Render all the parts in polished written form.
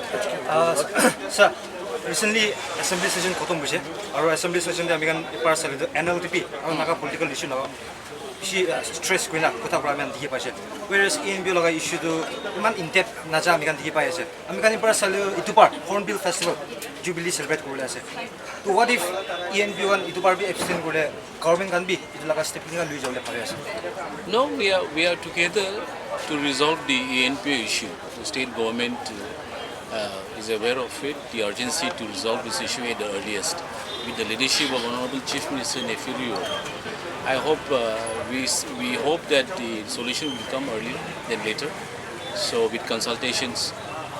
Sir, recently assembly session khotom hoise aru assembly session de amigan par sale NLDP aru naga political issue na she stress koina kotha pra aman dikhi paise whereas ENB laga issue tu iman in depth naja amigan dikhi pai ase amigan par sale itu par Hornbill Festival jubilee celebrate korle ase to what if ENB one itu par bi abstain korle government kan bi itu laga step ninga lui jawle pare ase. No, we are together to resolve the ENP issue. The state government is aware of it, the urgency to resolve this issue at the earliest. With the leadership of Honorable Chief Minister Nefirio, I hope we hope that the solution will come earlier than later. So with consultations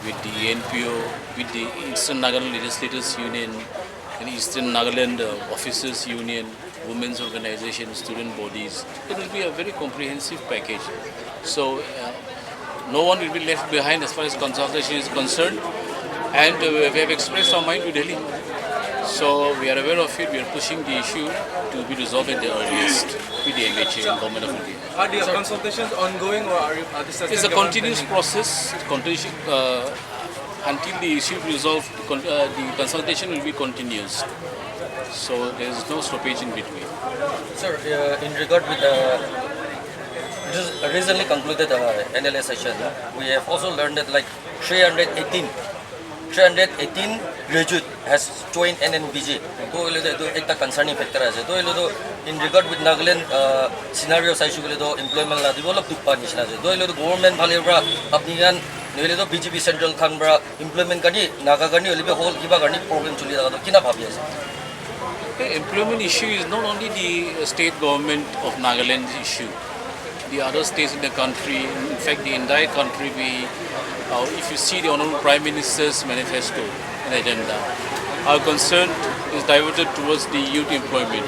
with the NPO, with the Eastern Nagaland Legislators Union, and Eastern Nagaland Officers Union, women's organizations, student bodies, it will be a very comprehensive package. So no one will be left behind as far as consultation is concerned, and we have expressed our mind to Delhi. So we are aware of it, we are pushing the issue to be resolved at the earliest with the MHA and Government of India. Are the consultations ongoing or are this It's a continuous process. Until the issue is resolved, the consultation will be continuous. So there is no stoppage in between. Sir, in regard with the recently concluded NLA session, we have also learned that like 318 graduate has joined NNBG. So it's a concerning factor. So in regard with Nagaland scenario, employment la develop to punish. So government bhalebra apnigan BJP Central Khanbra employment kani Naga kani olibe whole kiba kani program chuli daga to kina bhabi ase. The employment issue is not only the state government of Nagaland's issue. The other states in the country, in fact the entire country, if you see the Honorable Prime Minister's manifesto and agenda, our concern is diverted towards the youth employment,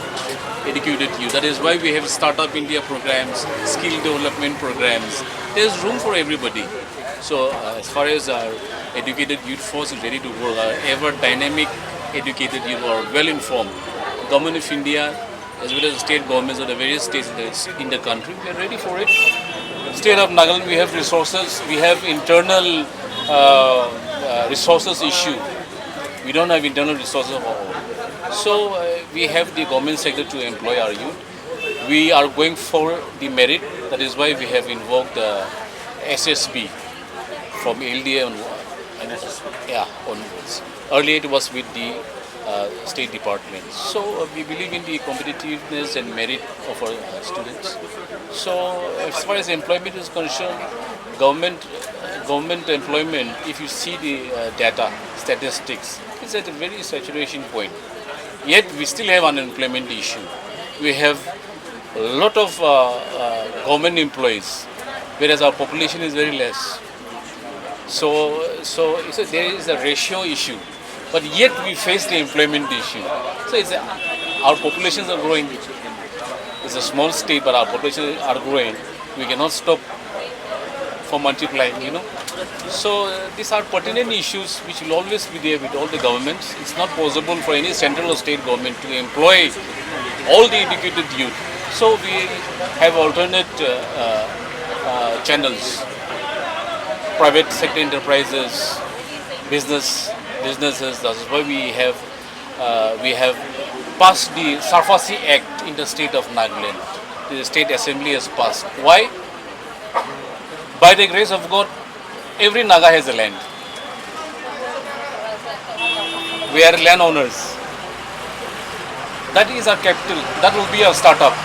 educated youth. That is why we have Startup India programs, skill development programs. There is room for everybody. So as far as our educated youth force is ready to work, our ever dynamic educated youth are well informed. Government of India as well as the state governments of the various states in the country, we are ready for it. State of Nagaland, we have resources, we have internal resources issue. We don't have internal resources of our own. So we have the government sector to employ our youth. We are going for the merit, that is why we have invoked SSB from LDA onwards. Earlier it was with the State Department. So we believe in the competitiveness and merit of our students. So as far as employment is concerned, government employment, if you see the data, statistics, it's at a very saturation point. Yet we still have unemployment issue. We have a lot of government employees, whereas our population is very less. So there is a ratio issue. But yet we face the employment issue. So our populations are growing. It's a small state, but our populations are growing. We cannot stop from multiplying, So these are pertinent issues which will always be there with all the governments. It's not possible for any central or state government to employ all the educated youth. So we have alternate channels, private sector enterprises, businesses. That is why we have passed the Sarfasi Act in the state of Nagaland. The state assembly has passed. Why? By the grace of God, every Naga has a land. We are landowners. That is our capital. That will be our startup.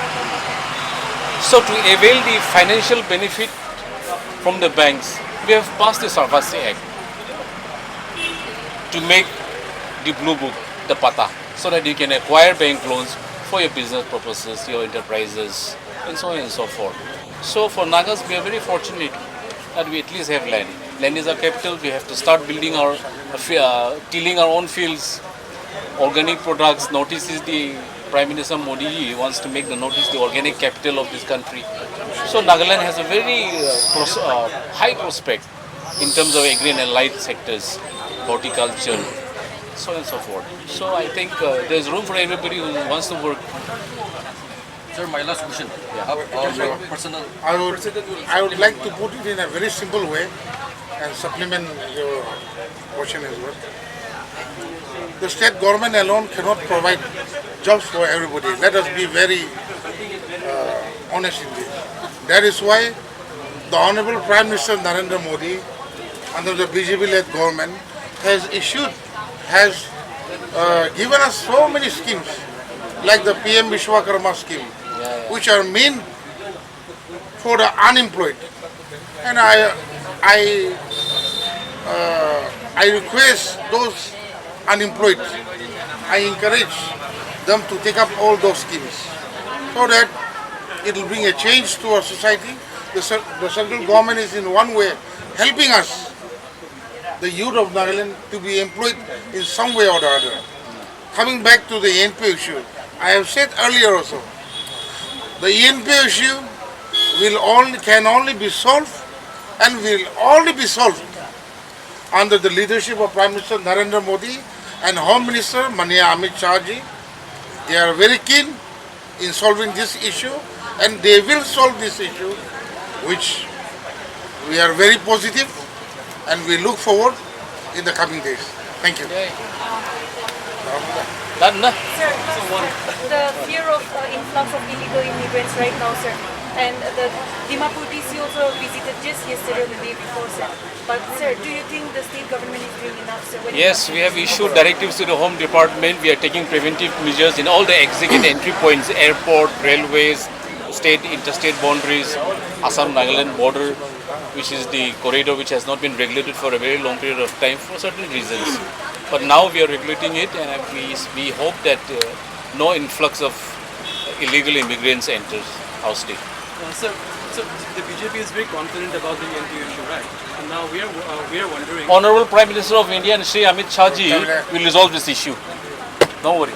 So to avail the financial benefit from the banks, we have passed the Sarfasi Act to make the blue book, the pata, so that you can acquire bank loans for your business purposes, your enterprises, and so on and so forth. So for Nagas, we are very fortunate that we at least have land. Land is our capital. We have to start building tilling our own fields, organic products. Notice is the Prime Minister Modi ji wants to make the organic capital of this country. So Nagaland has a very high prospect in terms of agri and allied sectors, horticulture, so on and so forth. So I think there's room for everybody who wants to work. Sir, my last question. Your personal. I would like to put it in a very simple way and supplement your question as well. The state government alone cannot provide jobs for everybody. Let us be very honest in this. That is why the Honorable Prime Minister Narendra Modi, under the BJP-led government, has given us so many schemes, like the PM Vishwakarma scheme, which are meant for the unemployed. And I request those unemployed, I encourage them to take up all those schemes so that it will bring a change to our society. The central government is in one way helping us, the youth of Nagaland, to be employed in some way or the other. Coming back to the ENPO issue, I have said earlier also, the ENPO issue can only be solved and will only be solved under the leadership of Prime Minister Narendra Modi and Home Minister Manya Amit Shah ji. They are very keen in solving this issue, and they will solve this issue, which we are very positive and we look forward in the coming days. Thank you. Done, na? Sir, the fear of influx of illegal immigrants right now, sir, and the Dimapur DC also visited just yesterday or the day before, sir. But, sir, do you think the state government is doing enough, sir? Yes, we have issued directives to the Home Department. We are taking preventive measures in all the exit and entry points, airport, railways, state, interstate boundaries, Assam-Nagaland border, which is the corridor which has not been regulated for a very long period of time for certain reasons. But now we are regulating it, and we hope that no influx of illegal immigrants enters our state. Sir, the BJP is very confident about the ENPO issue, right? And now we are wondering. Honorable Prime Minister of India and Shri Amit Shah ji will resolve this issue. Don't worry.